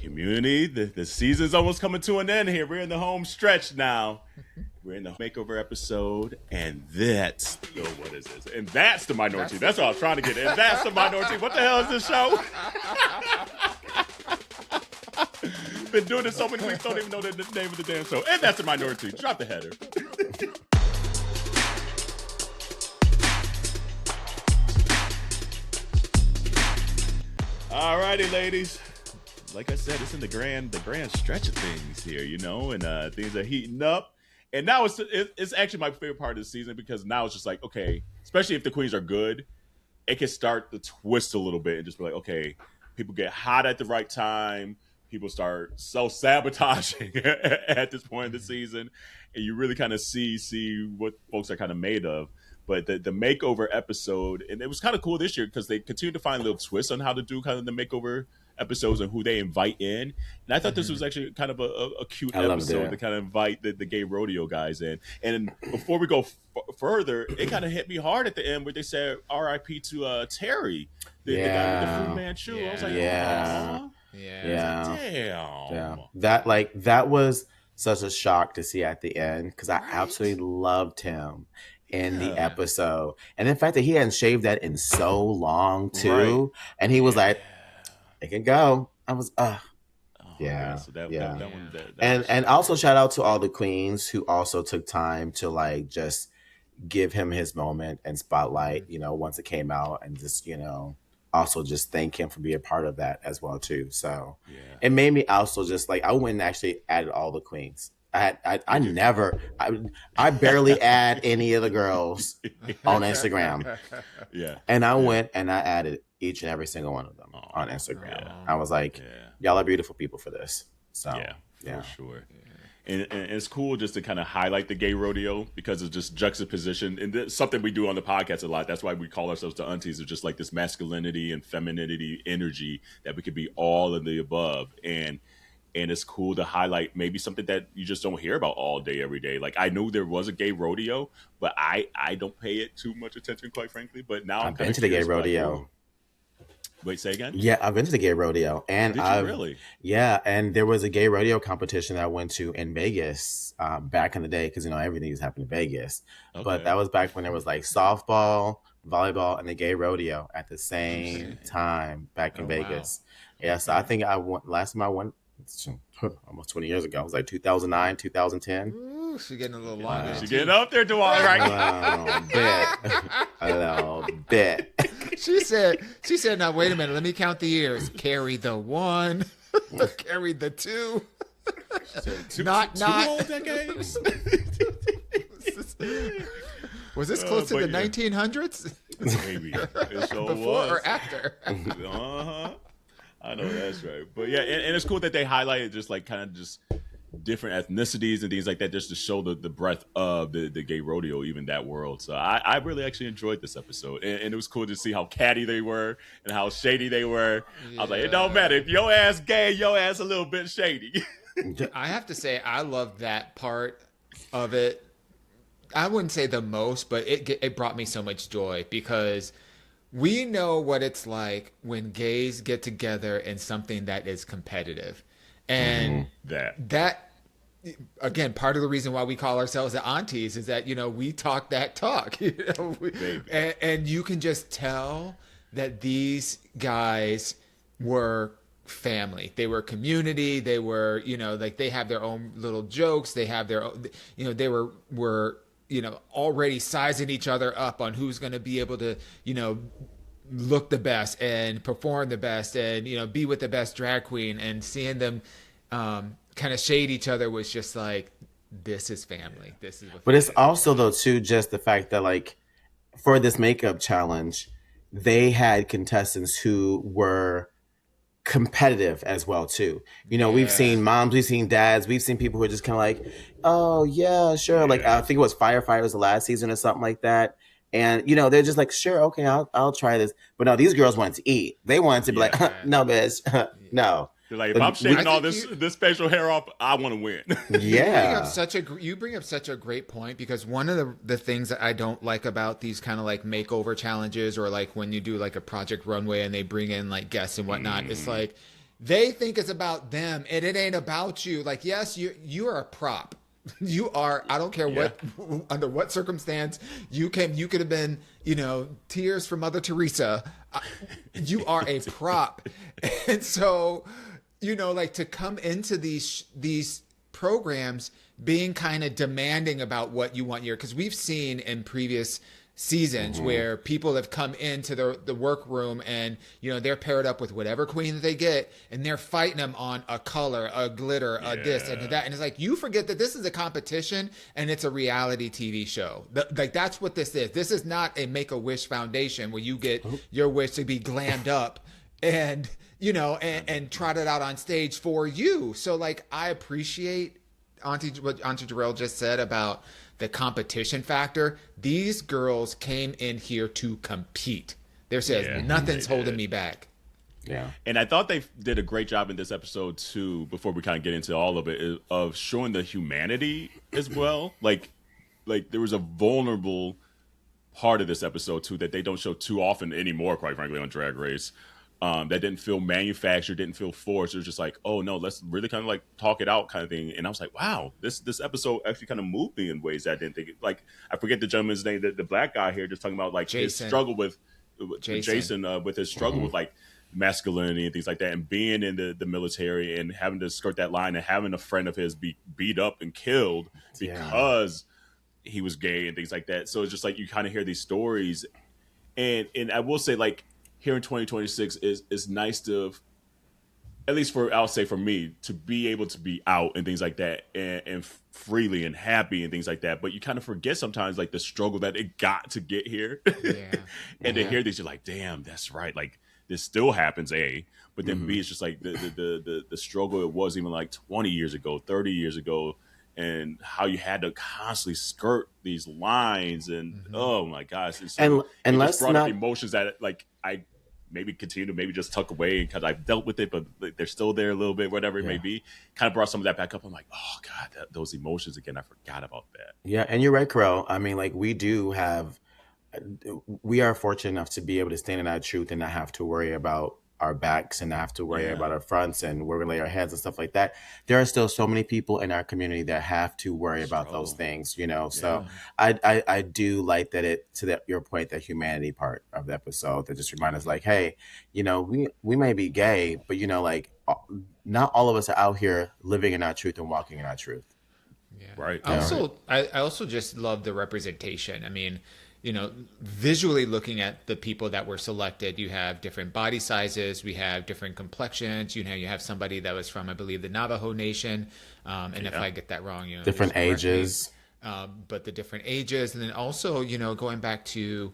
community, the season's almost coming to an end here. We're in the home stretch now. We're in the makeover episode, and that's the what is this? And that's the minority. That's what I was trying to get in. That's the minority. What the hell is this show? Been doing this so many weeks, don't even know the name of the damn show. And that's the minority. Drop the header. All righty, ladies. Like I said, it's in the grand stretch of things here, you know, and things are heating up. And now it's actually my favorite part of the season because now it's just like, okay, especially if the queens are good, it can start to twist a little bit and just be like, okay, people get hot at the right time. People start self-sabotaging at this point in the season. And you really kind of see what folks are kind of made of. But the makeover episode, and it was kind of cool this year because they continued to find little twists on how to do kind of the makeover episodes and who they invite in. And I thought this was actually kind of a cute episode to kind of invite the Gay Rodeo guys in. And before we go further, it kind of hit me hard at the end where they said R.I.P. to Terry, the guy with the Fu Manchu. Yeah. I was like, yeah. Damn. That was such a shock to see at the end because I absolutely loved him in the episode. And the fact that he hadn't shaved that in so long too. Right. And he was like, it can go. I was, So that one, and also shout out to all the queens who also took time to like just give him his moment and spotlight, you know, once it came out and just, you know, also just thank him for being a part of that as well too. So it made me also just like, I went and actually added all the queens. I barely add any of the girls on Instagram. Yeah. And I went and I added each and every single one of them on Instagram. Yeah. I was like, y'all are beautiful people for this. So for sure. And it's cool just to kind of highlight the Gay Rodeo because it's just juxtaposition. And it's something we do on the podcast a lot. That's why we call ourselves the aunties, of just like this masculinity and femininity energy that we could be all of the above. And it's cool to highlight maybe something that you just don't hear about all day, every day. Like I knew there was a gay rodeo, but I don't pay it too much attention, quite frankly. But now I've been to the gay rodeo. Like, wait, say again? Yeah, I've been to the gay rodeo. And Did you really? Yeah, and there was a gay rodeo competition that I went to in Vegas back in the day because, you know, everything was happening in Vegas. Okay. But that was back when there was like softball, volleyball, and the gay rodeo at the same time back in Vegas. Wow. Yeah, so I think last time I went, almost 20 years ago. It was like 2009, 2010. Ooh, she's getting a little longer. She's getting up there, Dawon, right? A little bit. She said, now, wait a minute. Let me count the years. Carry the 1. Carry the 2. Two whole decades? Was this close to the 1900s? Maybe. It sure Before was. or after? Uh-huh. I know that's right. But yeah, and it's cool that they highlighted just like kind of just different ethnicities and things like that just to show the breadth of the gay rodeo, even that world. So I really actually enjoyed this episode. And it was cool to see how catty they were and how shady they were. Yeah. I was like, it don't matter. If your ass gay, your ass a little bit shady. I have to say, I love that part of it. I wouldn't say the most, but it brought me so much joy because we know what it's like when gays get together in something that is competitive. And that again, part of the reason why we call ourselves the aunties is that, you know, we talk that talk. You know? And you can just tell that these guys were family. They were community. They were, you know, like they have their own little jokes. They have their own, you know, they were you know, already sizing each other up on who's going to be able to, you know, look the best and perform the best and, you know, be with the best drag queen, and seeing them kind of shade each other was just like, this is family. This is what. But it's also though too just the fact that like for this makeup challenge, they had contestants who were competitive as well too. You know, we've seen moms, we've seen dads, we've seen people who are just kind of like, oh yeah, sure. Like I think it was firefighters the last season or something like that. And you know, they're just like, sure, okay, I'll try this. But no, these girls wanted to eat. They wanted to be like, no, bitch, no. They're like, if I'm shaving all this facial hair off, I want to win. Yeah. You bring up such a great point, because one of the things that I don't like about these kind of like makeover challenges, or like when you do like a Project Runway and they bring in like guests and whatnot, it's like They think it's about them, and it ain't about you. Like, yes, you are a prop. You are. I don't care what under what circumstance you came. You could have been, tears from Mother Teresa. You are a prop, and so, like to come into these programs being kind of demanding about what you want because we've seen in previous seasons where people have come into the workroom and they're paired up with whatever queen that they get and they're fighting them on a color, a glitter, a this and that, and it's like you forget that this is a competition and it's a reality TV show. Like that's what this is. This is not a Make-A-Wish Foundation where you get your wish to be glammed up and and trotted out on stage for you. So like I appreciate what Auntie Jerrell just said about the competition factor. These girls came in here to compete. There says nothing's holding me back. Yeah. And I thought they did a great job in this episode too, before we kind of get into all of it, of showing the humanity as well. Like there was a vulnerable part of this episode too that they don't show too often anymore, quite frankly, on Drag Race. That didn't feel manufactured, didn't feel forced. It was just like, oh no, let's really kind of like talk it out kind of thing. And I was like, wow, this episode actually kind of moved me in ways that I didn't think it. Like, I forget the gentleman's name, the black guy here, just talking about like his struggle with Jason with his struggle with like masculinity and things like that, and being in the military and having to skirt that line and having a friend of his be beat up and killed because he was gay and things like that. So it's just like you kind of hear these stories, and I will say like, here in 2026 is nice to, at least I'll say for me, to be able to be out and things like that and freely and happy and things like that. But you kind of forget sometimes like the struggle that it got to get here. And to hear these, you're like, damn, that's right. Like this still happens, A. But then B, it's just like the struggle it was even like 20 years ago, 30 years ago, and how you had to constantly skirt these lines and oh my gosh. And let's brought not up emotions that like I maybe continue to maybe just tuck away because I've dealt with it, but they're still there a little bit, whatever it may be. Kind of brought some of that back up. I'm like, oh God, those emotions again. I forgot about that. Yeah, and you're right, Kerel. I mean, like we are fortunate enough to be able to stand in our truth and not have to worry about our backs and not have to worry about our fronts and where we lay our heads and stuff like that. There are still so many people in our community that have to worry about those things, So I do like that your point, that humanity part of the episode that just reminds us like, hey, we may be gay, but like not all of us are out here living in our truth and walking in our truth. Yeah. Right. I also just love the representation. I mean, visually looking at the people that were selected, you have different body sizes, we have different complexions. You have somebody that was from, I believe, the Navajo Nation, and if I get that wrong, different ages. But the different ages, and then also, going back to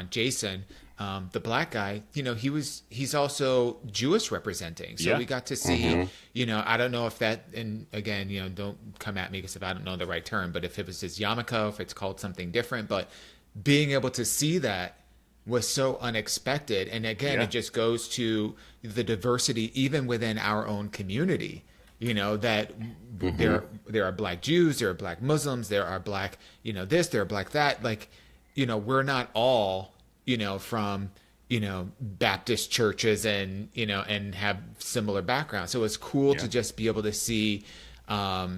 Jason, the black guy, he's also Jewish representing. So we got to see, I don't know if that, and again, don't come at me because if I don't know the right term, but if it was his yarmulke, if it's called something different, but being able to see that was so unexpected. And again, it just goes to the diversity, even within our own community. That there are black Jews, there are black Muslims, there are black, this, there are black that. Like, we're not all, from, Baptist churches and, and have similar backgrounds. So it's cool to just be able to see, I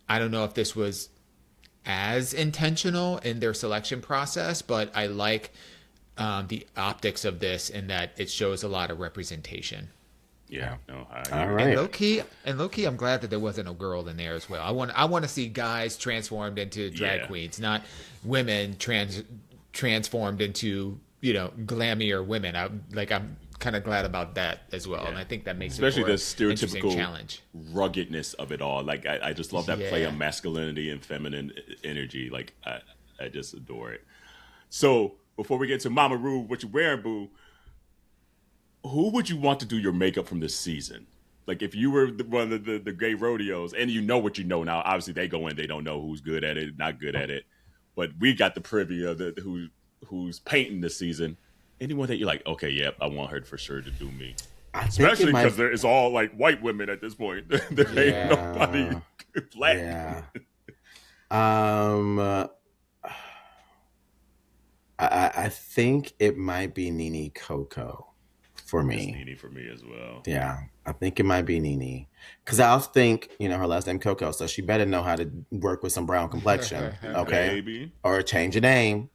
don't know if this was as intentional in their selection process, but I like the optics of this in that it shows a lot of representation. Yeah. No, all right. And low key, I'm glad that there wasn't a girl in there as well. I want to see guys transformed into drag queens, not women transformed into glammier women. I'm kind of glad about that as well, and I think that makes especially it the stereotypical challenge, ruggedness of it all. Like I just love that play on masculinity and feminine energy. Like I just adore it. So before we get to Mama Ru, what you wearing, boo? Who would you want to do your makeup from this season? Like if you were one of the Gay Rodeos, and what you know now. Obviously, they go in, they don't know who's good at it, not good at it. But we got the privy of who's painting this season. Anyone that you're like, okay, I want her for sure to do me. Especially because it's all like white women at this point. There ain't nobody black. Yeah. I think it might be Nene Coco. for It's me. Nene for me as well. Yeah, I think it might be Nene. Because I also think, her last name Coco, so she better know how to work with some brown complexion, okay? Baby. Or change your name,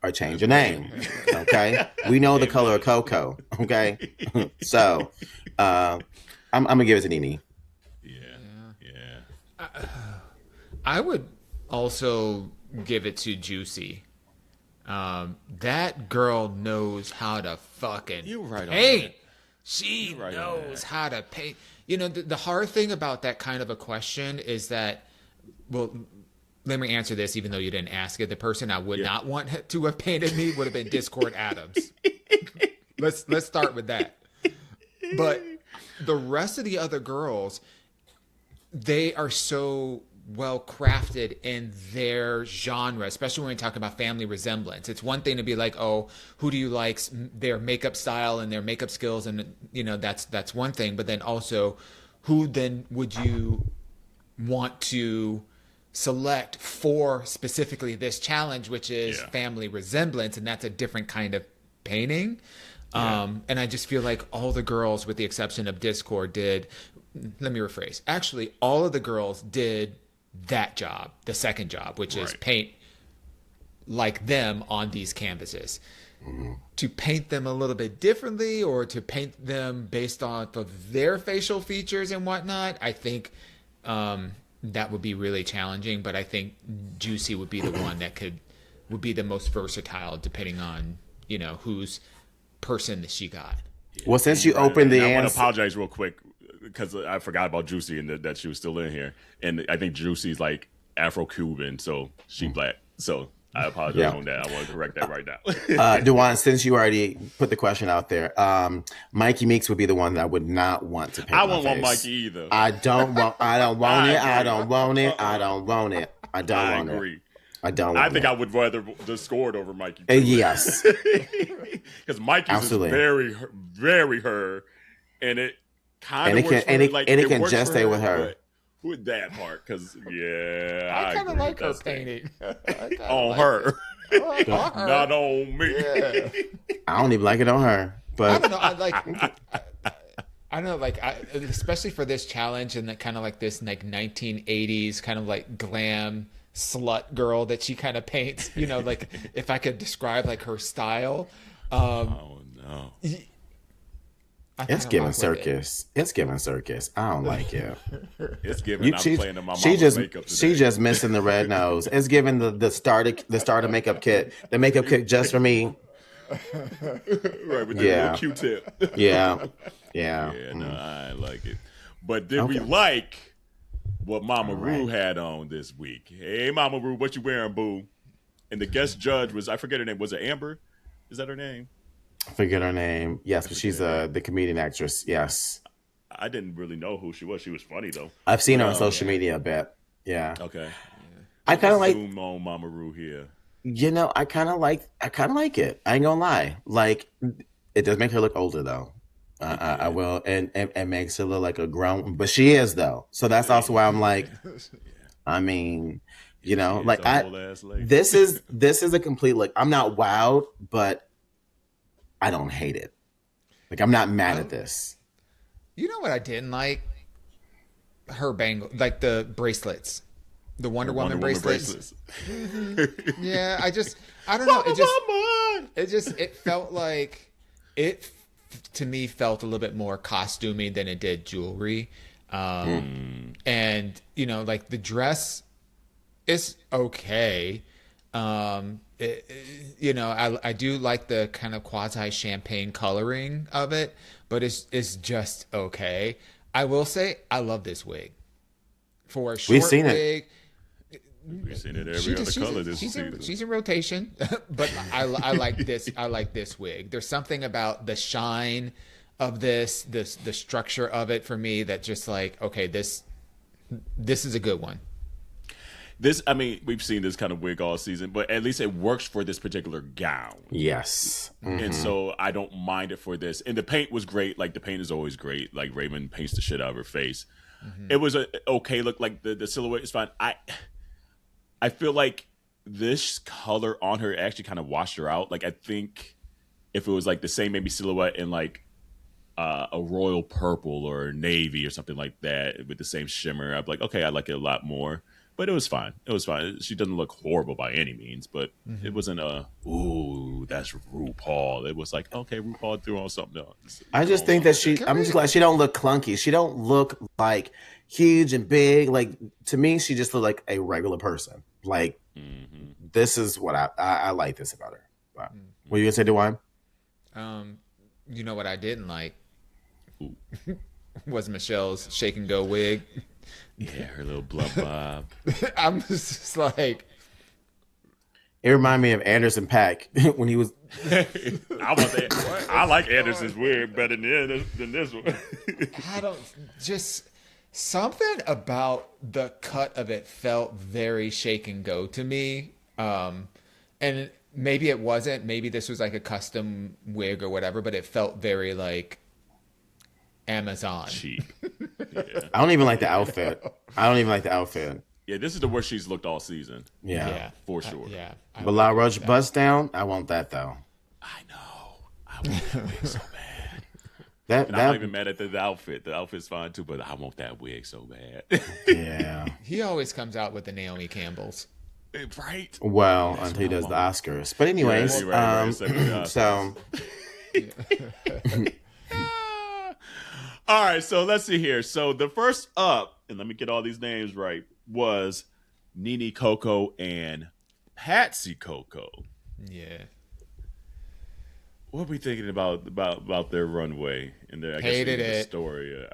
okay? We know the color of Coco, okay? So, I'm going to give it to Nene. Yeah. I would also give it to Juicy. That girl knows how to fucking paint. She knows how to paint. The hard thing about that kind of a question is that, well, let me answer this, even though you didn't ask it. The person I would not want to have painted me would have been Discord Adams. Let's start with that. But the rest of the other girls, they are so well crafted in their genre, especially when we talk about family resemblance. It's one thing to be like, oh, who do you like, their makeup style and their makeup skills, and that's one thing. But then also, who then would you want to select for specifically this challenge, which is family resemblance, and that's a different kind of painting. And I just feel like all the girls, with the exception of Discord, let me rephrase. Actually, all of the girls did that job, the second job, which is paint like them on these canvases. Mm-hmm. To paint them a little bit differently, or to paint them based off of their facial features and whatnot, I think that would be really challenging. But I think Juicy would be the one that would be the most versatile, depending on whose person that she got. Well, since you opened the answer, I want to apologize real quick, because I forgot about Juicy and that she was still in here. And I think Juicy's like Afro-Cuban, so she black. So I apologize on that. I want to correct that right now. Dawon, since you already put the question out there, Mikey Meeks would be the one that I would not want to paint I my won't want face. Mikey either. I don't want it. I don't want it. I don't want it. I don't want it. I don't I want agree. it. I don't want I think it. I would rather Discord over Mikey. Yes. Because Mikey's is very, very her, and it kind of works and it can just stay with her. With that part, because I kind of like her painting on her, not on me. Yeah. I don't even like it on her, but I don't know. I don't know, especially for this challenge, and that kind of like this 1980s kind of like glam slut girl that she kind of paints. If I could describe her style. Oh no. It's giving circus. It's giving circus. I don't like it. It's giving. I'm playing in my mama's makeup today. She just missing the red nose. It's giving the starter makeup kit. The makeup kit just for me. Right with the little Q-tip. Yeah. No, I like it. But did we like what Mama Ru had on this week? Hey, Mama Ru, what you wearing, boo? And the guest judge was, I forget her name. Was it Amber? Is that her name? I forget her name. Yes, but she's the comedian actress. Yes. I didn't really know who she was. She was funny though. I've seen her on social media a bit. Yeah. Okay. I kind of like zoom on Mama Ru here. I kind of like it. I ain't gonna lie. It does make her look older though. I will, and makes her look like a grown, but she is though. So that's also why I'm like, I mean, this is a complete I'm not wowed, but I don't hate it. I'm not mad at this. You know what I didn't like? Her bangle, the bracelets, the Wonder Woman bracelets. Mm-hmm. Yeah, I don't know. It felt like it. To me, felt a little bit more costumey than it did jewelry. And the dress is okay. I do like the kind of quasi champagne coloring of it, but it's just okay. I will say I love this wig. For a short wig. We've seen it every other color this season. She's in rotation, but I like this. I like this wig. There's something about the shine of the structure of it for me that just okay, this is a good one. We've seen this kind of wig all season, but at least it works for this particular gown. Yes. Mm-hmm. And so I don't mind it for this. And the paint was great. The paint is always great. Raymond paints the shit out of her face. Mm-hmm. It was a okay look. The silhouette is fine. I feel like this color on her actually kind of washed her out. I think if it was the same maybe silhouette in a royal purple or navy or something like that with the same shimmer, I'd be like, okay, I like it a lot more. But it was fine. It was fine. She doesn't look horrible by any means, but it wasn't ooh, that's RuPaul. It was like, okay, RuPaul threw on something else. I just think that I'm just glad she don't look clunky. She don't look like huge and big. Like, to me, she just looked like a regular person. Like, this is what I like this about her. But, what you gonna say, Dawon? You know what I didn't like was Michelle's shake and go wig. Yeah, her little blunt bob. I'm just like, it reminded me of Anderson .Paak when he was. I like Anderson's wig better than this one. I don't just something about the cut of it felt very shake and go to me. And maybe it wasn't. Maybe this was like a custom wig or whatever, but it felt very like Amazon. Cheap. Yeah. I don't even like the outfit. Yeah, this is the worst she's looked all season. Yeah. For sure. But La Roche bust down, I want that though. I know. I want that wig so bad. I'm not even mad at the outfit. The outfit's fine too, but I want that wig so bad. Yeah. He always comes out with the Naomi Campbell's. Right? Well, until he does the Oscars. But anyways, right. So all right, so let's see here. So the first up, and let me get all these names right, was Nene Coco and Patsy Coco. Yeah. What are we thinking about their runway and their Hated story?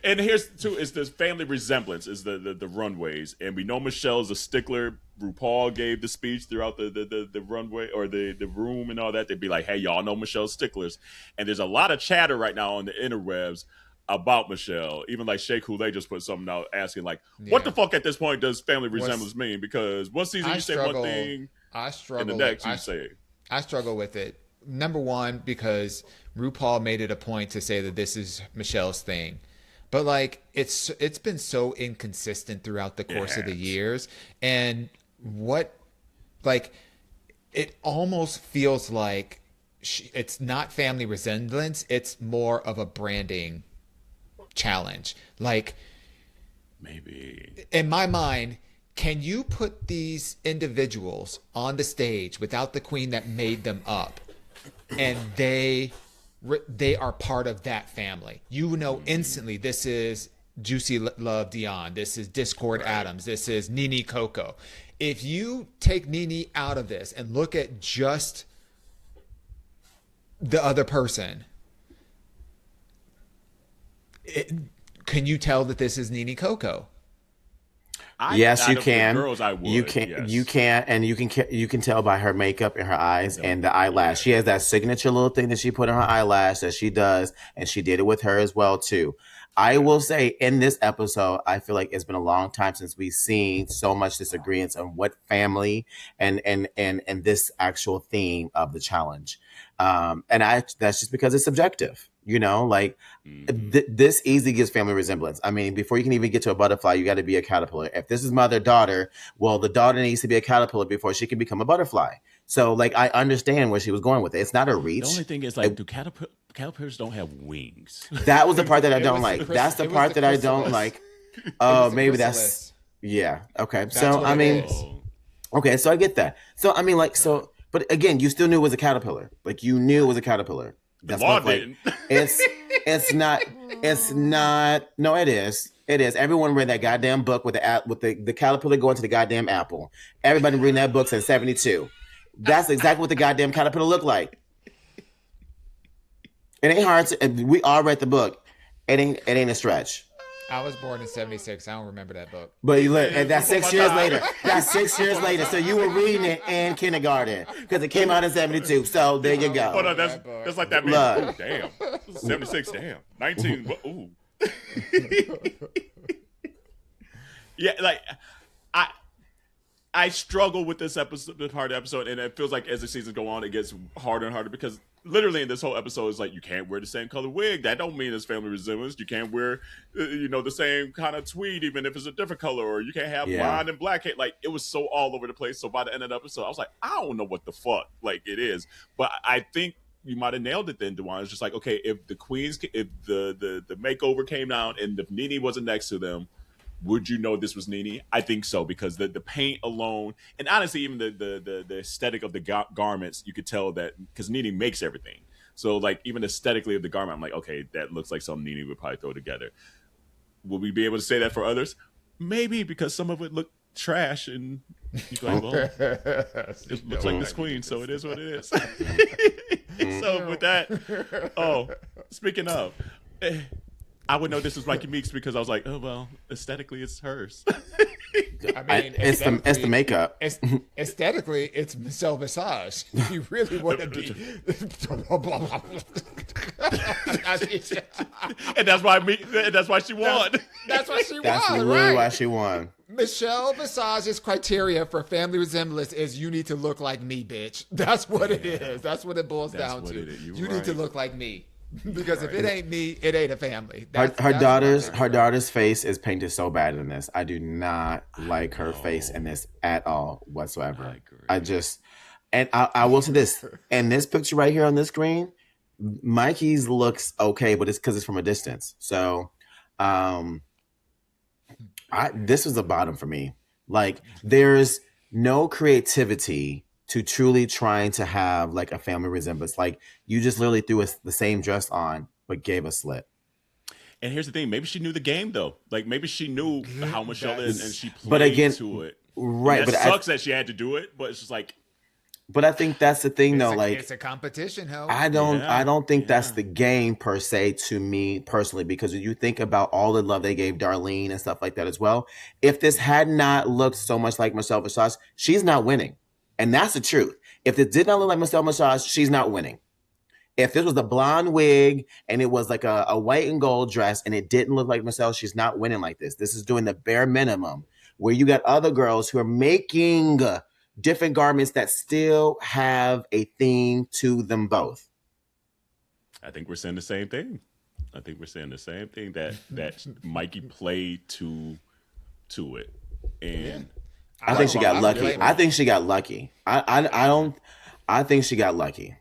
And here's too is this family resemblance is the runways, and we know Michelle's a stickler. RuPaul gave the speech throughout the runway or the room and all that. They'd be like, "Hey, y'all know Michelle's sticklers," and there's a lot of chatter right now on the interwebs about Michelle. Even like Shea Couleé just put something out asking like, "What the fuck at this point does family resemblance mean?" Because one season you say one thing, and the next you say. I struggle with it. Number one, because RuPaul made it a point to say that this is Michelle's thing. But like it's been so inconsistent throughout the course of the years. And it almost feels like it's not family resemblance, it's more of a branding challenge. Like, maybe in my mind, can you put these individuals on the stage without the queen that made them up? And they are part of that family. You know instantly this is Juicy Love Dawon. This is Discord Adams. This is Nene Coco. If you take Nene out of this and look at just the other person, can you tell that this is Nene Coco? Yes, you can. Girls, I would. You can. Yes. You can, and you can tell by her makeup and her eyes and the eyelash. She has that signature little thing that she put on her eyelash that she does, and she did it with her as well too. I will say in this episode, I feel like it's been a long time since we've seen so much disagreements on what family and this actual theme of the challenge. That's just because it's subjective. You know, like this easily gives family resemblance. I mean, before you can even get to a butterfly, you got to be a caterpillar. If this is mother-daughter, well, the daughter needs to be a caterpillar before she can become a butterfly. So, like, I understand where she was going with it. It's not a reach. The only thing is, like, do caterpillars don't have wings? That was the part that I don't like. That's the part that I don't like. Oh, maybe that's... Yeah. Okay. So, I mean... Okay, so I get that. So, I mean, like, so... But again, you still knew it was a caterpillar. Like, you knew it was a caterpillar. That's the law not, like, didn't. It's not. No, it is. It is. Everyone read that goddamn book with the caterpillar going to the goddamn apple. Everybody reading that book since 1972. That's exactly what the goddamn caterpillar looked like. It ain't hard to. We all read the book. It ain't a stretch. I was born in 1976. I don't remember that book. But you look, and that's 6 years later. That's 6 years later. So you were reading it in kindergarten because it came out in 1972. So there you go. Hold on, that's like that. Ooh, damn, 1976. Damn, 19. Ooh. Yeah, like I struggle with this episode, this part of the episode, and it feels like as the seasons go on, it gets harder and harder because literally in this whole episode, it's like you can't wear the same color wig. That don't mean it's family resemblance. You can't wear, the same kind of tweed even if it's a different color, or you can't have blonde and black hair. Like it was so all over the place. So by the end of the episode, I was like, I don't know what the fuck like it is, but I think you might have nailed it then, Dawon. It's just like, okay, if the makeover came down and if Nene wasn't next to them, would you know this was Nene? I think so, because the paint alone, and honestly, even the aesthetic of the garments, you could tell that because Nene makes everything. So like even aesthetically of the garment, I'm like, okay, that looks like something Nene would probably throw together. Will we be able to say that for others? Maybe, because some of it looked trash, and you're like, well, it looks like this queen, so it is what it is. So with that, speaking of, I would know this was Mikey Meeks because I was like, oh well, aesthetically it's hers. I mean, it's the makeup. Aesthetically, it's Michelle Visage. You really want to be. And that's why she won. That's why she won. That's really why she won. Michelle Visage's criteria for family resemblance is you need to look like me, bitch. That's what it is. That's what it boils down to. You need to look like me. Because if it ain't me, it ain't a family. Her daughter's face is painted so bad in this. I do not like her face in this at all whatsoever. I just, and I will say this, and this picture right here on this screen, Mikey's looks okay, but it's because it's from a distance. So, this was the bottom for me. Like, there's no creativity to truly trying to have like a family resemblance. Like, you just literally threw us the same dress on, but gave a slit. And here's the thing: maybe she knew the game though. Like maybe she knew how Michelle is, and she played to it. Right? And that sucks that she had to do it, but it's just like. But I think that's the thing, though. Like, it's a competition. I don't think that's the game per se to me personally, because you think about all the love they gave Darlene and stuff like that as well. If this had not looked so much like Michelle Visage, she's not winning. And that's the truth. If it did not look like Michelle Visage, she's not winning. If this was a blonde wig and it was like a white and gold dress and it didn't look like Michelle, she's not winning like this. This is doing the bare minimum, where you got other girls who are making different garments that still have a theme to them both. I think we're saying the same thing. That Mikey played to it. And I think she got lucky. I think she got lucky. I think she got lucky.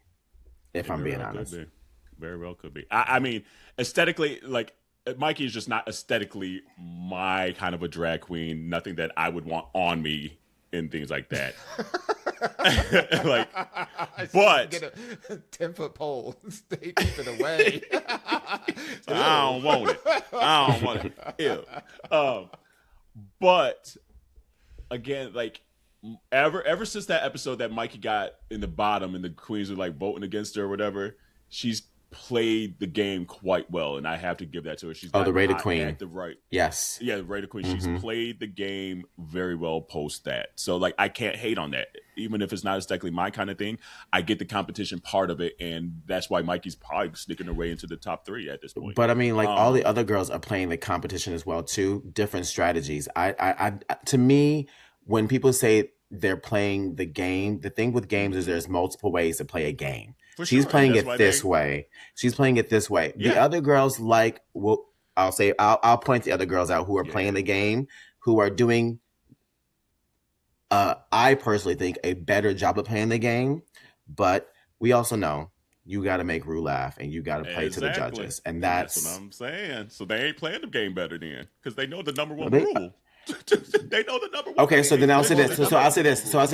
If I'm being honest. Very well could be. I mean, aesthetically, like, Mikey is just not aesthetically my kind of a drag queen. Nothing that I would want on me and things like that. Like, but get a 10-foot pole, stay keep it away. I don't want it. Ew. But again, like, ever since that episode that Mikey got in the bottom and the queens were like voting against her or whatever, she's played the game quite well, and I have to give that to her. She's the rated queen. Yes. Yeah, the rated queen. Mm-hmm. She's played the game very well post that. So like, I can't hate on that. Even if it's not aesthetically my kind of thing, I get the competition part of it, and that's why Mikey's probably sneaking her way into the top 3 at this point. But I mean, like, all the other girls are playing the competition as well too. Different strategies. I to me, when people say they're playing the game, the thing with games is there's multiple ways to play a game. She's playing it this way. She's playing it this way. Yeah. The other girls, like, well, I'll point the other girls out who are playing the game, who are doing, I personally think, a better job of playing the game. But we also know you got to make Ru laugh, and you got to play to the judges, and that's what I'm saying. So they ain't playing the game better then, because they know the number one rule. They know the number one. Okay, so then I'll say this. So I'll say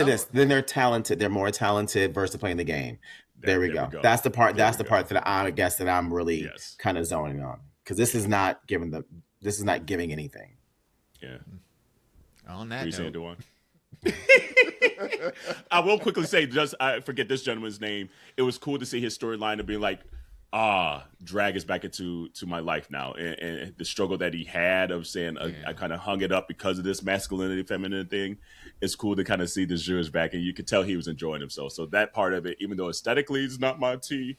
this. Then they're talented. They're more talented versus playing the game. There we go. That's the part. That's the part that I guess that I'm really kind of zoning on, because this is not giving anything. Yeah. On that note, Dawon? I will quickly say, I forget this gentleman's name. It was cool to see his storyline of being like, drag is back into my life now, and the struggle that he had of saying I kind of hung it up because of this masculinity, femininity thing. It's cool to kind of see the jurors back, and you could tell he was enjoying himself. So that part of it, even though aesthetically it's not my tea,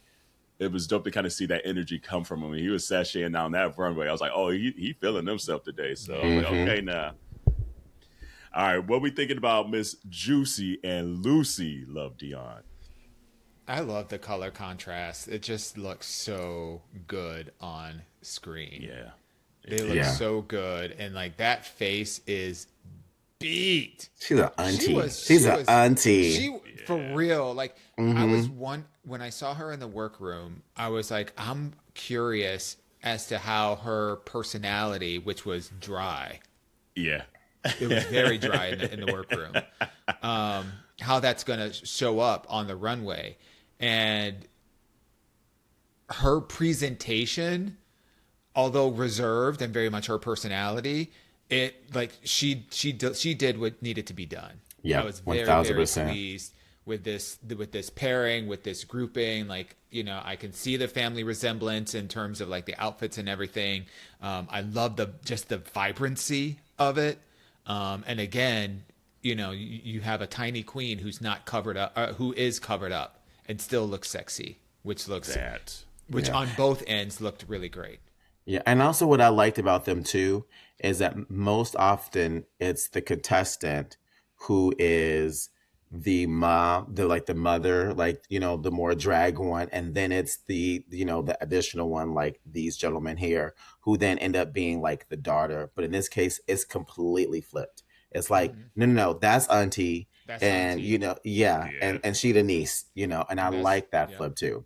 it was dope to kind of see that energy come from him. He was sashaying down that runway. I was like, oh, he feeling himself today. So like, okay, now. All right, what we thinking about Miss Juicy and Lucy Love Dion? I love the color contrast. It just looks so good on screen. Yeah. They look so good. And like, that face is beat. She's an auntie. She's an auntie. For real. Like, I was when I saw her in the workroom, I was like, I'm curious as to how her personality, which was dry. Yeah. It was very dry in the workroom. How that's going to show up on the runway. And her presentation, although reserved and very much her personality, it like she did what needed to be done. Yeah, I was very 1000%. very pleased with this pairing, with this grouping. Like, you know, I can see the family resemblance in terms of like the outfits and everything. I love the vibrancy of it. And again, you know, you have a tiny queen who's not covered up, who is covered up and still looks sexy, which on both ends looked really great. Yeah, and also what I liked about them too is that most often it's the contestant who is the mom, the mother, like, you know, the more drag one, and then it's the, you know, the additional one, like these gentlemen here, who then end up being like the daughter. But in this case, it's completely flipped. It's like, no, that's auntie, That's and auntie. you know, and she the niece, you know, and I like that flip too.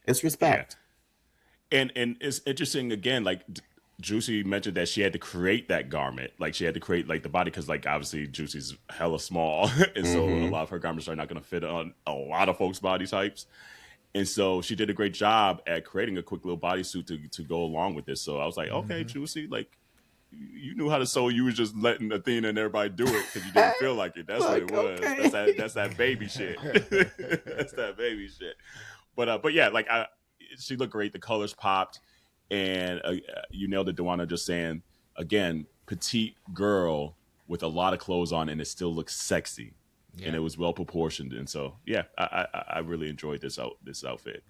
It's respect. And it's interesting again, like Juicy mentioned that she had to create that garment, like she had to create like the body, because like obviously Juicy's hella small, and so a lot of her garments are not going to fit on a lot of folks' body types, and so she did a great job at creating a quick little bodysuit to go along with this. So I was like, okay, Juicy, like you knew how to sew. You was just letting Athena and everybody do it because you didn't feel like it. That's like, what it was. Okay. That's that baby shit. That's that baby shit. But yeah, like she looked great. The colors popped. And you nailed it, Dawon, just saying, again, petite girl with a lot of clothes on, and it still looks sexy. Yeah. And it was well proportioned. And so, yeah, I really enjoyed this outfit.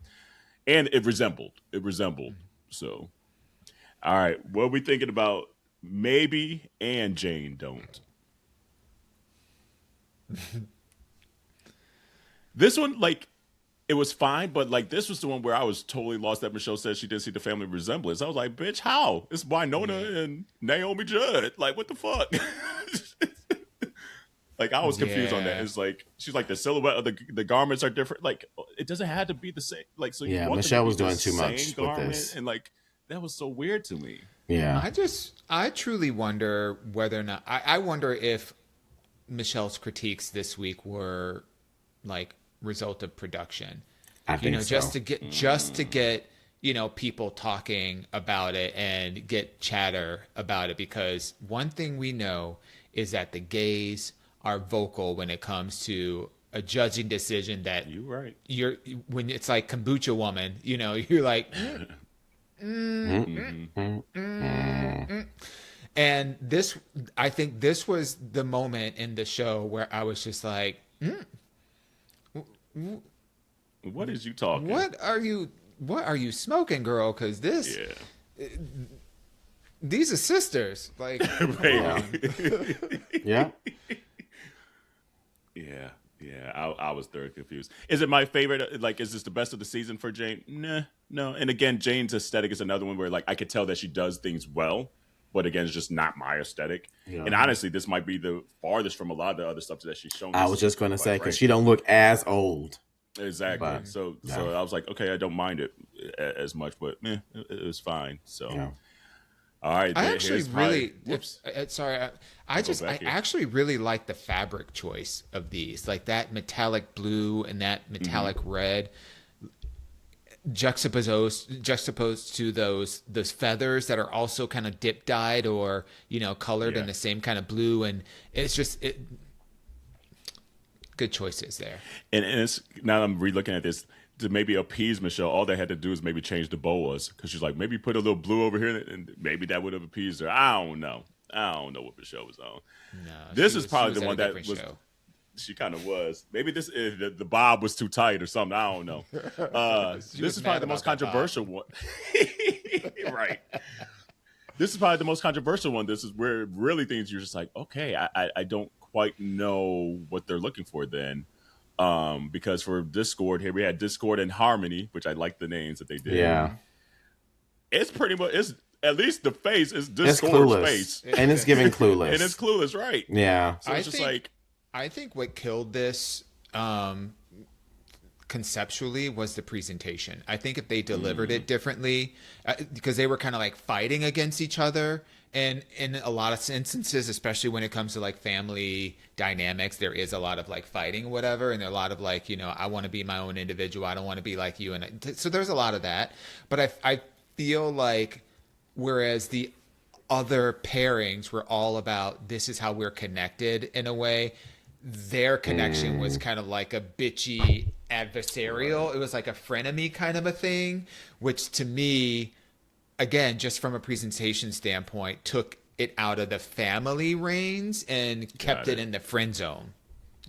And it resembled. So, all right, what are we thinking about maybe and Jane don't? This one, like, it was fine, but like this was the one where I was totally lost that Michelle said she didn't see the family resemblance. I was like, bitch, how? It's Winona and Naomi Judd. Like, what the fuck? Like, I was confused on that. It's like, she's like, the silhouette of the garments are different. Like, it doesn't have to be the same. Like, so you want Michelle was them to doing be too the much same with garment, this. and like, that was so weird to me. Yeah. I truly wonder whether or not, I wonder if Michelle's critiques this week were like result of production. I think so. just to get you know, people talking about it and get chatter about it, because one thing we know is that the gays are vocal when it comes to a judging decision that you're when it's like kombucha woman, you know, you're like and this, I think this was the moment in the show where I was just like, what is you talking? What are you smoking, girl? Because this, these are sisters. Like, yeah. I was thoroughly confused. Is it my favorite? Like, is this the best of the season for Jane? No. And again, Jane's aesthetic is another one where, like, I could tell that she does things well, but again, it's just not my aesthetic. Yeah. And honestly, this might be the farthest from a lot of the other stuff that she's shown. I was just going to say, because she don't look as old. Exactly. But, so I was like, okay, I don't mind it as much, but it was fine. So, all right. I actually really, I actually really like the fabric choice of these, like that metallic blue and that metallic red, juxtaposed to those feathers that are also kind of dip dyed or, you know, colored in the same kind of blue, and it's just good choices there. And it's, now I'm re-looking at this, to maybe appease Michelle, all they had to do is maybe change the boas, because she's like, maybe put a little blue over here, and maybe that would have appeased her. I don't know what Michelle was on. No, this is probably the one that was. Show. She kind of was. Maybe this the bob was too tight or something. I don't know. This is probably the most controversial one. Right. This is probably the most controversial one. This is where really things you're just like, okay, I don't quite know what they're looking for then. Because for Discord here, we had Discord and Harmony, which I like the names that they did. Yeah. It's pretty much, it's at least the face is Discord's face. And it's giving Clueless. And it's Clueless, right? Yeah. So it's just like, I think what killed this conceptually was the presentation. I think if they delivered it differently, because they were kind of like fighting against each other, and in a lot of instances, especially when it comes to like family dynamics, there is a lot of like fighting, whatever, and there are a lot of like, you know, I want to be my own individual, I don't want to be like you, and so there's a lot of that. But I feel like whereas the other pairings were all about this is how we're connected in a way, their connection was kind of like a bitchy adversarial. It was like a frenemy kind of a thing, which to me, again, just from a presentation standpoint, took it out of the family reigns and kept it in the friend zone.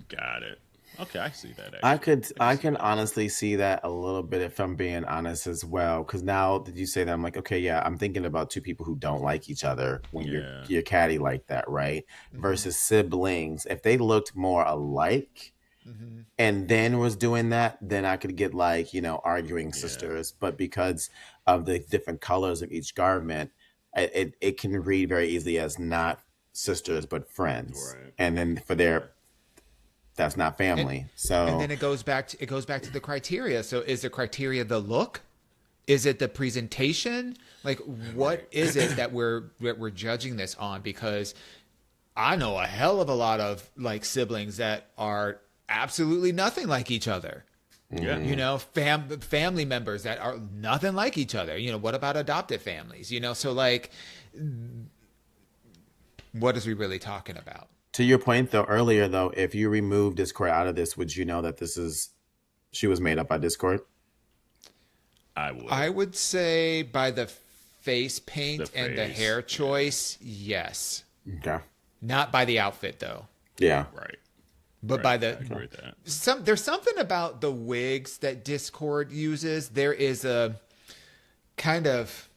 Got it. Okay, I see that. Actually. I can honestly see that a little bit if I'm being honest as well. Because now that you say that, I'm like, okay, yeah, I'm thinking about two people who don't like each other when you're catty like that, right? Versus siblings. If they looked more alike and then was doing that, then I could get like, you know, arguing sisters. But because of the different colors of each garment, it can read very easily as not sisters but friends. Right. And then for their that's not family. And then it goes back to the criteria. So is the criteria the look? Is it the presentation? Like, what is it that we're judging this on? Because I know a hell of a lot of like siblings that are absolutely nothing like each other. Yeah. You know, family members that are nothing like each other. You know, what about adopted families? You know, so like, what is we really talking about? To your point, though, earlier, though, if you remove Discord out of this, would you know that she was made up by Discord? I would say by the face paint and the hair choice, yes. Okay. Not by the outfit, though. Yeah. Right. But by the... I agree with that. There's something about the wigs that Discord uses. There is a kind of...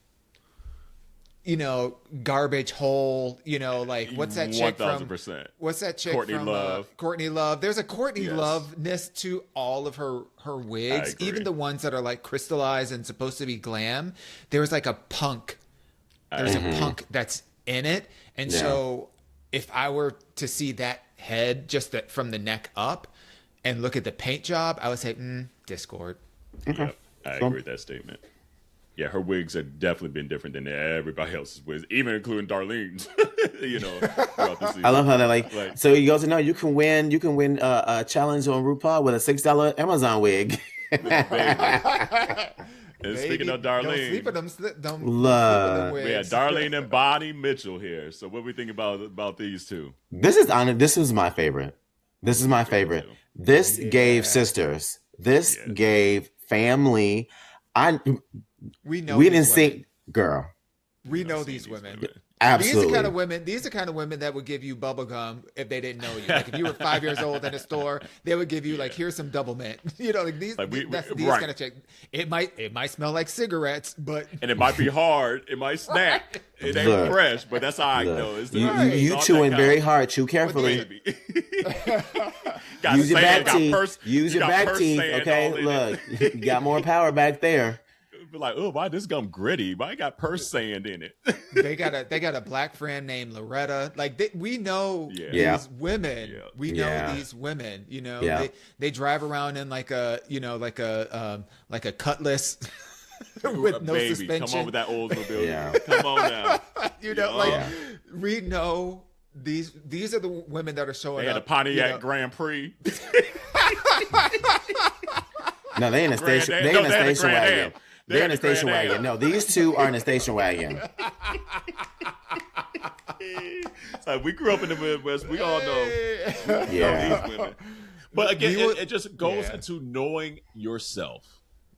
you know, garbage hole, you know, like what's that chick 1000%. from? What's that chick Courtney from? Love. Courtney Love. There's a Courtney Love-ness to all of her wigs, even the ones that are like crystallized and supposed to be glam. There's like a punk. There's a punk that's in it, and so if I were to see that head just from the neck up and look at the paint job, I would say, Discord. Okay. Yep, I agree with that statement. Yeah, her wigs have definitely been different than everybody else's wigs, even including Darlene's. You know, throughout the season. I love how they're like. So he goes, no, you can win a challenge on RuPaul with a $6 Amazon wig. And speaking of Darlene, don't sleep with them. Don't love. Sleep with them wigs. Yeah, Darlene and Bonnie Mitchell here. So what we think about these two? This is my favorite. This is my favorite. This gave sisters. This gave family. We didn't see, girl. We know these women. Absolutely. These are kind of women that would give you bubble gum if they didn't know you. Like if you were 5 years old in a store, they would give you like, here's some double mint. You know, like these kind of chick. It might smell like cigarettes, and it might be hard. It might snack. It ain't fresh, but that's how I know. You chewing very hard. Chew carefully. Use your back teeth. Use your back teeth. Okay, look, you got more power back there. Be like, oh, why this gum gritty? Why it got purse sand in it? they got a black friend named Loretta. Like we know these women. Yeah. We know these women. You know, they drive around in like a Cutlass with no suspension. Come on with that Oldsmobile. Yeah. Come on now. You know, we know these are the women that are showing up. They had a Pontiac Grand Prix. No, they in a station. They in a station wagon. They're in a station wagon. No, these two are in a station wagon. It's like we grew up in the Midwest. We all know. These women. But again, it just goes into knowing yourself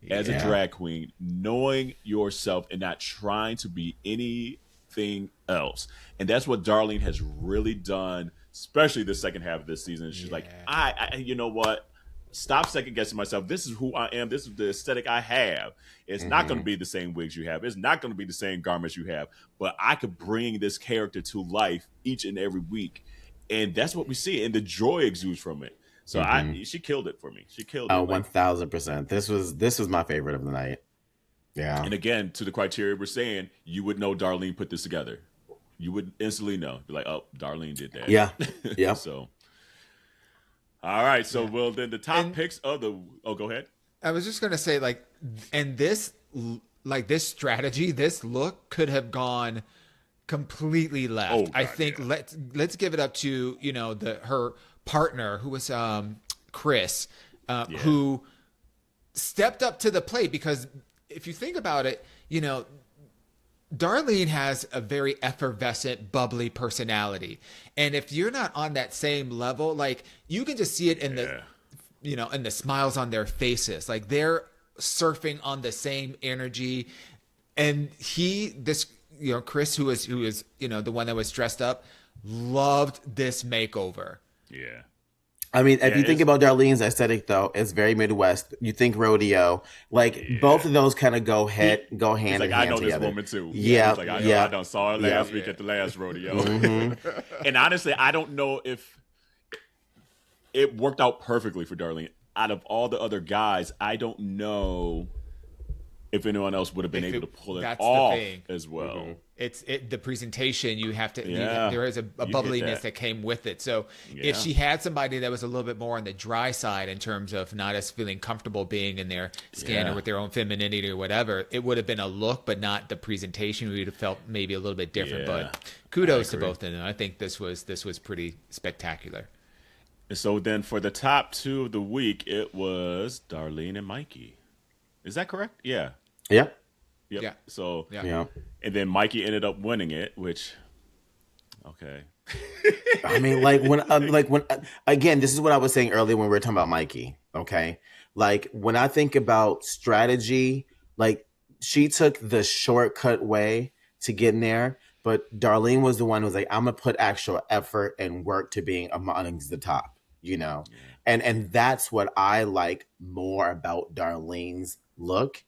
as a drag queen, knowing yourself and not trying to be anything else. And that's what Darlene has really done, especially the second half of this season. She's like, I you know what? Stop second guessing myself. This is who I am. This is the aesthetic I have. It's not going to be the same wigs you have. It's not going to be the same garments you have. But I could bring this character to life each and every week, and that's what we see. And the joy exudes from it. So she killed it for me. She killed it. 1000%. This was my favorite of the night. Yeah. And again, to the criteria we're saying, you would know Darlene put this together. You would instantly know. Be like, oh, Darlene did that. Yeah. Yeah. So. All right, so well then the top picks of the. Oh, go ahead. I was just gonna say, like, and this, like, this strategy, this look could have gone completely left. Oh, God, I think let's give it up to her partner, who was Chris, who stepped up to the plate, because if you think about it, Darlene has a very effervescent, bubbly personality, and if you're not on that same level, like, you can just see it in the and the smiles on their faces, like they're surfing on the same energy. And Chris, who is the one that was dressed up, loved this makeover. Yeah. I mean, if you think about Darlene's aesthetic, though, it's very Midwest. You think rodeo, like both of those kind of go hand in hand together. I know this woman too. Yeah, I done saw her last week at the last rodeo. And honestly, I don't know if it worked out perfectly for Darlene. Out of all the other guys, I don't know if anyone else would have been able to pull it off as well. Mm-hmm. It's the presentation. You have to. There is a bubbliness that came with it. So if she had somebody that was a little bit more on the dry side in terms of not as feeling comfortable being in their skin or with their own femininity or whatever, it would have been a look, but not the presentation. We would have felt maybe a little bit different. But kudos to both of them. I think this was pretty spectacular. So then for the top two of the week, it was Darlene and Mikey. Is that correct? Yeah. Yep. Yeah. So, yeah. And then Mikey ended up winning it, which, okay. I mean, again, this is what I was saying earlier when we were talking about Mikey. Okay. Like, when I think about strategy, like, she took the shortcut way to get in there, but Darlene was the one who was like, I'm going to put actual effort and work to being amongst the top, and that's what I like more about Darlene's look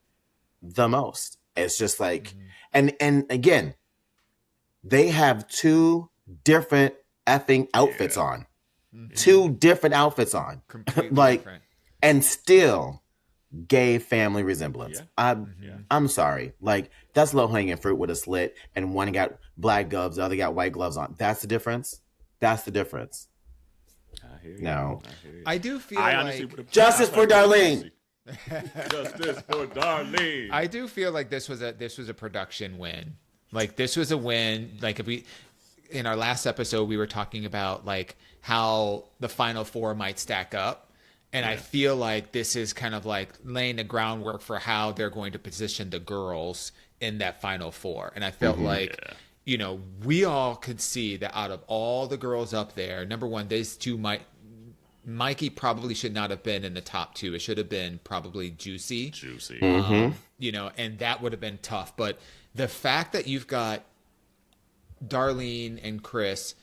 the most. It's just like, and again, they have two different effing outfits on, two different outfits on, like, different. And still gay family resemblance. I'm sorry, like, that's low hanging fruit with a slit, and one got black gloves, the other got white gloves on. That's the difference. That's the difference. I hear you. No, I do feel like justice for Darlene. Justice for Darlene. I do feel like this was a production win. Like, this was a win. Like, if we, in our last episode, we were talking about like how the final four might stack up. And I feel like this is kind of like laying the groundwork for how they're going to position the girls in that final four. And I felt like, we all could see that out of all the girls up there, number one, these two Mikey probably should not have been in the top two. It should have been probably Juicy. And that would have been tough. But the fact that you've got Darlene and Chris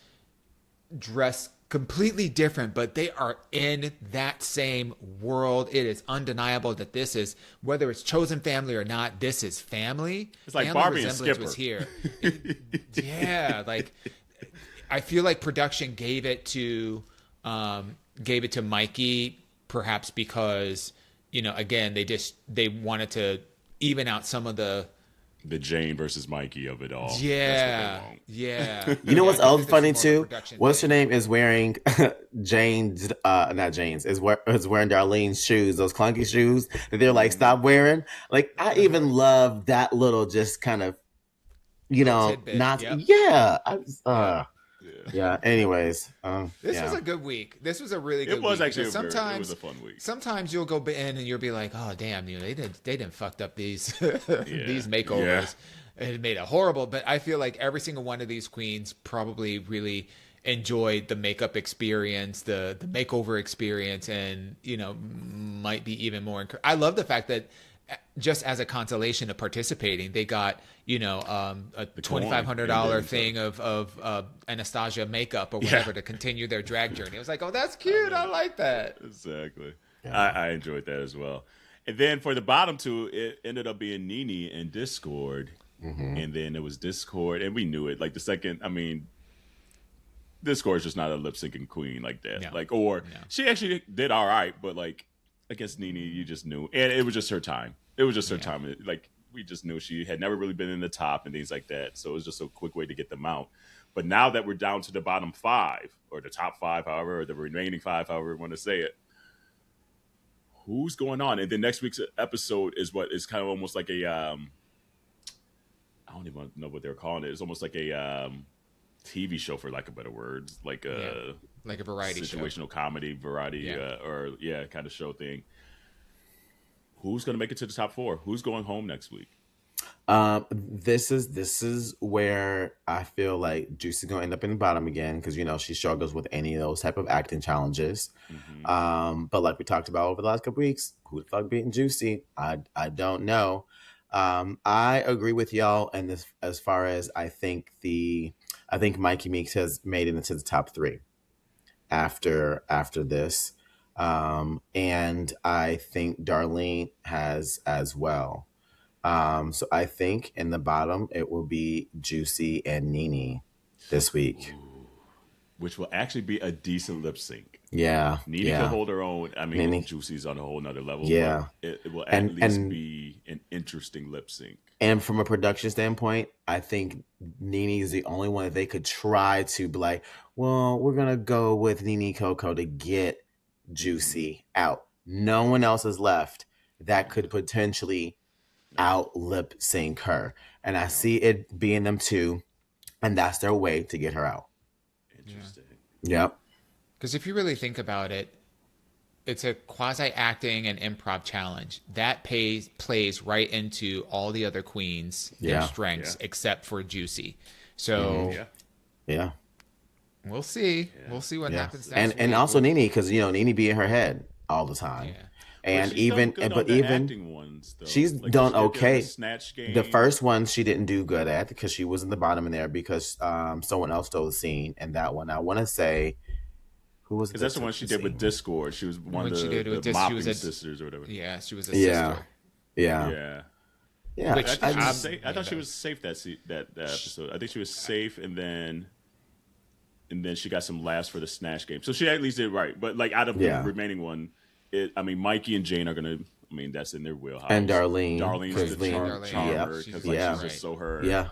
dressed completely different, but they are in that same world. It is undeniable that this is, whether it's chosen family or not, this is family. It's like family Barbie and Skipper was here. Like, I feel like production gave it to Mikey, perhaps because again, they wanted to even out some of the Jane versus Mikey of it all. Yeah. You know what's else funny too? What's her name is wearing Jane's, not Jane's, is wearing Darlene's shoes, those clunky shoes that they're like, stop wearing. Like, I even love that little just kind of, tidbit. Not, anyways. This was a good week. This was a really good week. It was actually it was a fun week. Sometimes you'll go in and you'll be like, oh, damn, they didn't fucked up these these makeovers. It made it horrible. But I feel like every single one of these queens probably really enjoyed the makeup experience, the makeover experience, and, might be even more. I love the fact that just as a consolation of participating, they got, a $2,500 thing of Anastasia makeup or whatever to continue their drag journey. I was like, oh, that's cute. I like that. Exactly. Yeah. I enjoyed that as well. And then for the bottom two, it ended up being Nene and Discord. And then it was Discord, and we knew it. Like, the second, Discord's just not a lip syncing queen like that. She actually did all right, but like, against Nene, you just knew. And it was just her time. It was just her time. Like, we just knew she had never really been in the top and things like that. So it was just a quick way to get them out. But now that we're down to the bottom 5 or the top 5, however, or the remaining 5, however we want to say it, who's going on? And then next week's episode is what is kind of almost like a I don't even know what they're calling it. It's almost like a TV show, for lack of better words, like a variety situational comedy variety kind of show thing. Who's going to make it to the top 4? Who's going home next week? This is where I feel like Juicy's gonna end up in the bottom again because she struggles with any of those type of acting challenges. But like we talked about over the last couple weeks, who the fuck beating Juicy? I don't know. I agree with y'all, and this as far as I think Mikey Meeks has made it into the top 3 after this, and I think Darlene has as well. So I think in the bottom it will be Juicy and Nene this week. Ooh, which will actually be a decent lip sync. Yeah. Nene can hold her own. I mean, Nene. Juicy's on a whole nother level. Yeah. It will at least be an interesting lip sync. And from a production standpoint, I think Nene is the only one that they could try to be like, well, we're going to go with Nene Coco to get Juicy out. No one else is left that could potentially out lip sync her, and I see it being them two, and that's their way to get her out. Interesting. Yep. Because if you really think about it, it's a quasi acting and improv challenge that plays right into all the other queens, their strengths, except for Juicy. So yeah, we'll see. Yeah. We'll see what happens next week. And also Nene, because Nene be in her head all the time. Yeah. And even ones, she's like, done okay. The first one she didn't do good at because she was in the bottom in there because someone else stole the scene. And that one I want to say, who was? Because that's the one she did with Discord. She was one of the mopping sisters or whatever. Yeah, she was a sister. Yeah. Which I thought she was safe that episode. I think she was safe, and then she got some laughs for the snatch game. So she at least did right. But like out of the remaining one. Mikey and Jane are gonna. I mean, that's in their wheelhouse. And Darlene's the charmer because she's just so her. Yeah,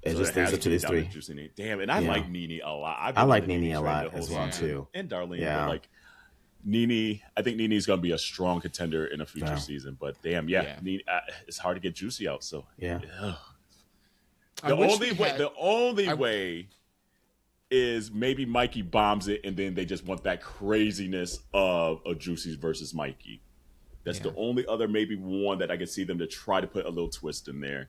it just stays up to these 3. Damn, and I like Nene a lot. I like Nene a lot as well too. And Darlene, but like Nene, I think Nene's gonna be a strong contender in a future season. But damn, Nene, it's hard to get Juicy out. So the only way is maybe Mikey bombs it, and then they just want that craziness of a Juicy's versus Mikey. That's the only other maybe one that I could see them to try to put a little twist in there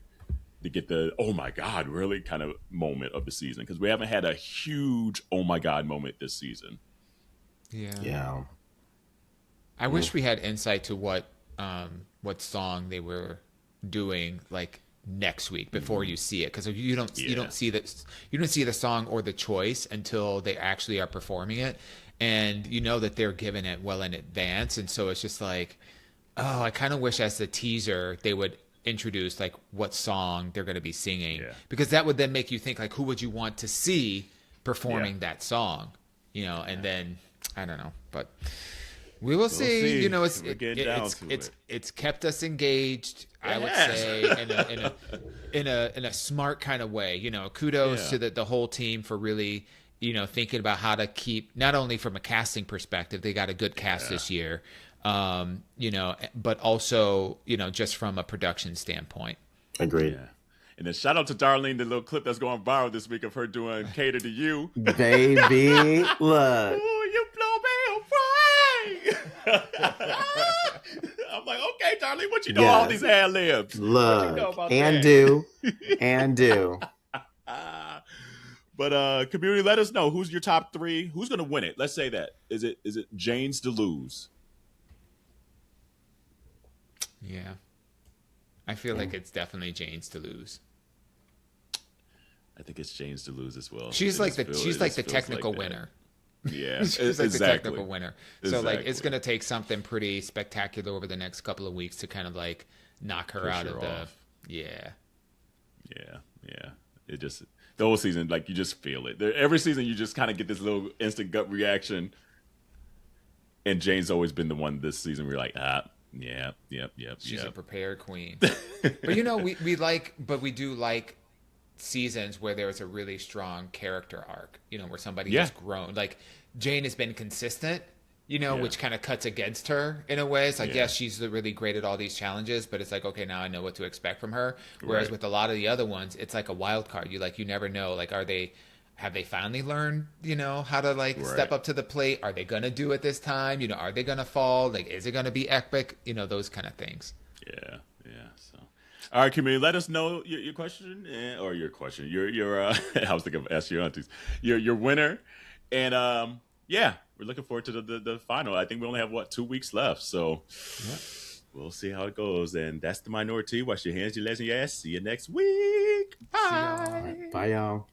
to get the oh my god really kind of moment of the season, because we haven't had a huge oh my god moment this season. Yeah. I wish we had insight to what song they were doing like next week before you see it, because you don't see the song or the choice until they actually are performing it, and that they're giving it well in advance, and so it's just like, oh, I kind of wish as the teaser they would introduce like what song they're going to be singing, because that would then make you think like who would you want to see performing that song, and then I don't know, but we will see. It's kept us engaged. I would say in a smart kind of way. Kudos to the whole team for really thinking about how to keep, not only from a casting perspective, they got a good cast this year, but also just from a production standpoint. Agreed. Yeah. And then shout out to Darlene, the little clip that's going viral this week of her doing "Cater to You." Baby, look. Ooh, you blow me away. I'm like, okay, Darlene, what you know all these ad libs? Look, and do. But community, let us know who's your top 3. Who's going to win it? Let's say that. Is it Jane's to lose? Yeah, I feel like it's definitely Jane's to lose. I think it's Jane's to lose as well. She's like the technical winner. Yeah, she's like the technical winner. So like it's gonna take something pretty spectacular over the next couple of weeks to kind of like knock her out of the. Yeah. It just the whole season, like you just feel it. Every season, you just kind of get this little instant gut reaction. And Jane's always been the one this season where you're like, Yep. She's a prepared queen. But you know, we do like seasons where there was a really strong character arc, you know, where somebody has grown. Like Jane has been consistent, you know, which kind of cuts against her in a way. It's like, yes, she's really great at all these challenges, but it's like, okay, now I know what to expect from her. Whereas with a lot of the other ones, it's like a wild card. You never know. Like, have they finally learned, you know, how to step up to the plate? Are they going to do it this time? You know, are they going to fall? Like, is it going to be epic? You know, those kind of things. Yeah. So, all right, community, let us know your question or your question. Your I was thinking of ask your aunties. Your winner, and we're looking forward to the final. I think we only have 2 weeks left, so we'll see how it goes. And that's the Minority. Wash your hands, your legs, and your ass. See you next week. Bye. Bye, y'all.